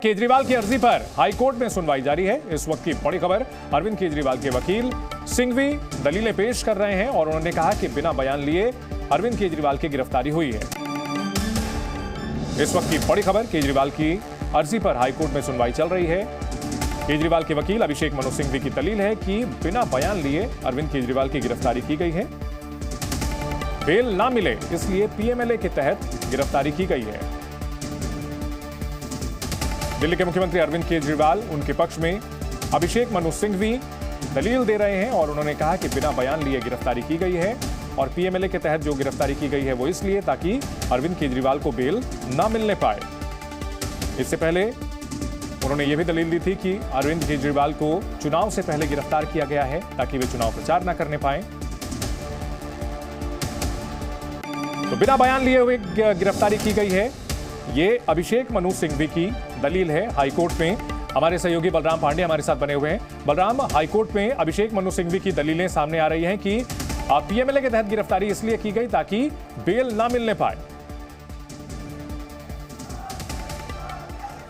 केजरीवाल की अर्जी पर हाईकोर्ट में सुनवाई जारी है। इस वक्त की बड़ी खबर, अरविंद केजरीवाल के वकील सिंघवी दलीलें पेश कर रहे हैं और उन्होंने कहा कि बिना बयान लिए अरविंद केजरीवाल की गिरफ्तारी हुई है। इस वक्त की बड़ी खबर, केजरीवाल की अर्जी पर हाईकोर्ट में सुनवाई चल रही है। केजरीवाल के वकील अभिषेक मनु सिंघवी की दलील है कि बिना बयान लिए अरविंद केजरीवाल की गिरफ्तारी की गई है। बेल ना मिले इसलिए पीएमएलए के तहत गिरफ्तारी की गई है। दिल्ली के मुख्यमंत्री अरविंद केजरीवाल, उनके पक्ष में अभिषेक मनु सिंघवी दलील दे रहे हैं और उन्होंने कहा कि बिना बयान लिए गिरफ्तारी की गई है और पीएमएलए के तहत जो गिरफ्तारी की गई है वो इसलिए ताकि अरविंद केजरीवाल को बेल ना मिलने पाए। इससे पहले उन्होंने ये भी दलील दी थी कि अरविंद केजरीवाल को चुनाव से पहले गिरफ्तार किया गया है ताकि वे चुनाव प्रचार न करने पाए। तो बिना बयान लिए हुए गिरफ्तारी की गई है। ये अभिषेक मनु सिंघवी की दलील है। हाईकोर्ट में हमारे सहयोगी बलराम पांडे हमारे साथ बने हुए हैं। बलराम, हाईकोर्ट में अभिषेक मनु सिंघवी की दलीलें सामने आ रही हैं कि पीएमएलए के तहत गिरफ्तारी इसलिए की गई ताकि बेल ना मिलने पाए।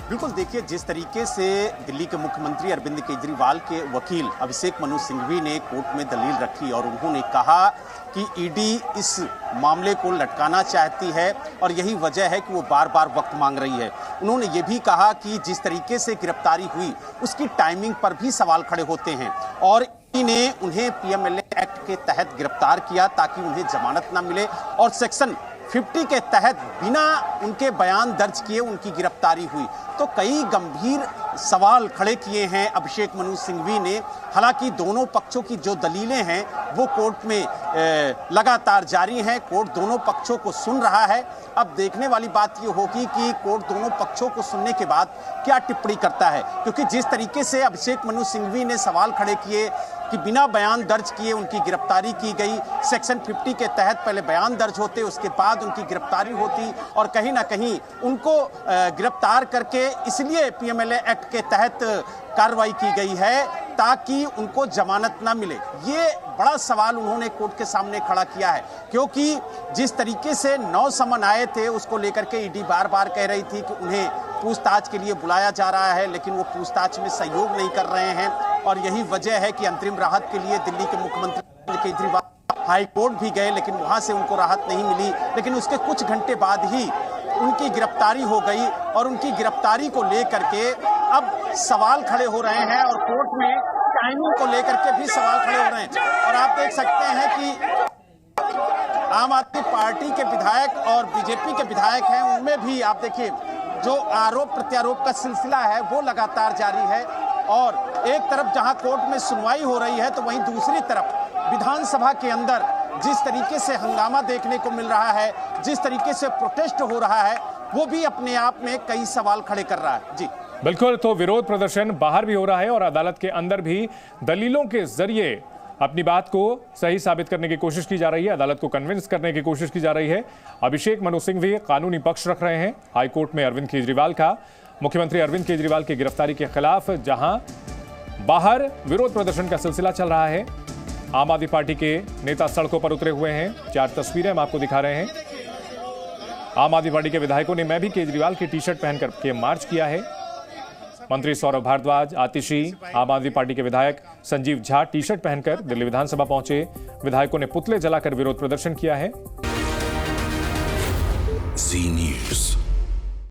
बिल्कुल, देखिए जिस तरीके से दिल्ली के मुख्यमंत्री अरविंद केजरीवाल के वकील अभिषेक मनु सिंघवी ने कोर्ट में दलील रखी और उन्होंने कहा कि ईडी इस मामले को लटकाना चाहती है और यही वजह है कि वो बार बार वक्त मांग रही है। उन्होंने ये भी कहा कि जिस तरीके से गिरफ्तारी हुई उसकी टाइमिंग पर भी सवाल खड़े होते हैं और ईडी ने उन्हें पीएमएलए एक्ट के तहत गिरफ्तार किया ताकि उन्हें जमानत न मिले और सेक्शन 50 के तहत बिना उनके बयान दर्ज किए उनकी गिरफ्तारी हुई। तो कई गंभीर सवाल खड़े किए हैं अभिषेक मनु सिंघवी ने। हालांकि दोनों पक्षों की जो दलीलें हैं वो कोर्ट में लगातार जारी हैं। कोर्ट दोनों पक्षों को सुन रहा है। अब देखने वाली बात ये होगी कि कोर्ट दोनों पक्षों को सुनने के बाद क्या टिप्पणी करता है, क्योंकि जिस तरीके से अभिषेक मनु सिंघवी ने सवाल खड़े किए कि बिना बयान दर्ज किए उनकी गिरफ्तारी की गई, सेक्शन 50 के तहत पहले बयान दर्ज होते उसके बाद उनकी गिरफ्तारी होती और कहीं ना कहीं उनको गिरफ्तार करके इसलिए पीएमएलए एक्ट के तहत कार्रवाई की गई है ताकि उनको जमानत ना मिले। ये बड़ा सवाल उन्होंने कोर्ट के सामने खड़ा किया है, क्योंकि जिस तरीके से 9 समन आए थे उसको लेकर के ईडी बार बार कह रही थी कि उन्हें पूछताछ के लिए बुलाया जा रहा है, लेकिन वो पूछताछ में सहयोग नहीं कर रहे हैं और यही वजह है कि अंतरिम राहत के लिए दिल्ली के मुख्यमंत्री केजरीवाल हाई कोर्ट भी गए लेकिन वहां से उनको राहत नहीं मिली। लेकिन उसके कुछ घंटे बाद ही उनकी गिरफ्तारी हो गई और उनकी गिरफ्तारी को लेकर के अब सवाल खड़े हो रहे हैं और कोर्ट में टाइमिंग को लेकर के भी सवाल खड़े हो रहे हैं। और आप देख सकते हैं कि आम आदमी पार्टी के विधायक और बीजेपी के विधायक हैं, उनमें भी आप देखिए जो आरोप प्रत्यारोप का सिलसिला है वो लगातार जारी है और एक तरफ जहां कोर्ट में सुनवाई हो रही है तो वहीं दूसरी तरफ विधानसभा के अंदर जिस तरीके से हंगामा देखने को मिल रहा है, जिस तरीके से प्रोटेस्ट हो रहा है, वो भी अपने आप में कई सवाल खड़े कर रहा है। जी बिल्कुल, तो विरोध प्रदर्शन बाहर भी हो रहा है और अदालत के अंदर भी दलीलों के जरिए अपनी बात को सही साबित करने की कोशिश की जा रही है, अदालत को कन्विंस करने की कोशिश की जा रही है। अभिषेक मनु सिंघवी कानूनी पक्ष रख रहे हैं हाईकोर्ट में अरविंद केजरीवाल का। मुख्यमंत्री अरविंद केजरीवाल की गिरफ्तारी के खिलाफ जहां बाहर विरोध प्रदर्शन का सिलसिला चल रहा है, आम आदमी पार्टी के नेता सड़कों पर उतरे हुए हैं। 4 तस्वीरें हम आपको दिखा रहे हैं। आम आदमी पार्टी के विधायकों ने मैं भी केजरीवाल की टी-शर्ट पहनकर के मार्च किया है। मंत्री सौरभ भारद्वाज, आतिशी, आम आदमी पार्टी के विधायक संजीव झा टी-शर्ट पहनकर दिल्ली विधानसभा पहुंचे। विधायकों ने पुतले जलाकर विरोध प्रदर्शन किया है। जी न्यूज़।